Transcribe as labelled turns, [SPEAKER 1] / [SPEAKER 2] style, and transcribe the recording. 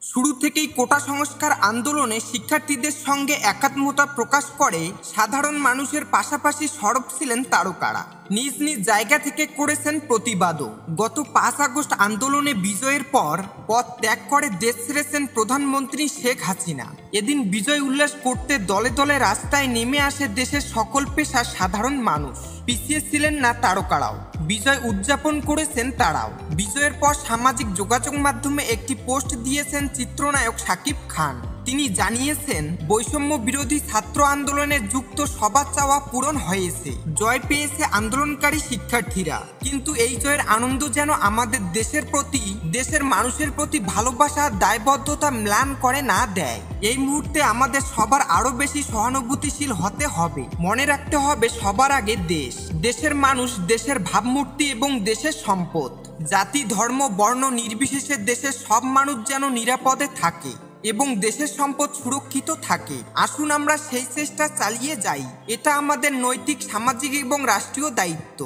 [SPEAKER 1] শুরু থেকেই কোটা সংস্কার আন্দোলনে শিক্ষার্থীদের সঙ্গে একাত্মতা প্রকাশ করে সাধারণ মানুষের পাশাপাশি সরব ছিলেন তারকারা। নিজ নিজ জায়গা থেকে করেছেন প্রতিবাদও। গত 5 আগস্ট আন্দোলনে বিজয়ের পর পদ ত্যাগ করে দেশ ছেড়েছেন প্রধানমন্ত্রী শেখ হাসিনা। এদিন বিজয় উল্লাস করতে দলে দলে রাস্তায় নেমে আসে দেশের সকল পেশার সাধারণ মানুষ। পিছিয়ে ছিলেন না তারকারাও, বিজয় উদযাপন করেছেন তারাও। বিজয়ের পর সামাজিক যোগাযোগ মাধ্যমে একটি পোস্ট দিয়েছেন চিত্রনায়ক শাকিব খান। তিনি জানিয়েছেন, বৈষম্য বিরোধী ছাত্র আন্দোলনে যুক্ত সবার চাওয়া পূরণ হয়েছে, জয় পেয়েছে আন্দোলনকারী শিক্ষার্থীরা। কিন্তু এই জয়ের আনন্দ যেন আমাদের দেশের প্রতি, দেশের মানুষের প্রতি ভালোবাসা দায়বদ্ধতা ম্লান করে না দেয়। এই মুহূর্তে আমাদের সবার আরো বেশি সহানুভূতিশীল হতে হবে। মনে রাখতে হবে সবার আগে দেশ, দেশের মানুষ, দেশের ভাবমূর্তি এবং দেশের সম্পদ। জাতি, ধর্ম, বর্ণ নির্বিশেষে দেশের সব মানুষ যেন নিরাপদে থাকে এবং দেশের সম্পদ সুরক্ষিত থাকে। আসুন আমরা সেই চেষ্টা চালিয়ে যাই। এটা আমাদের নৈতিক, সামাজিক এবং রাষ্ট্রীয় দায়িত্ব।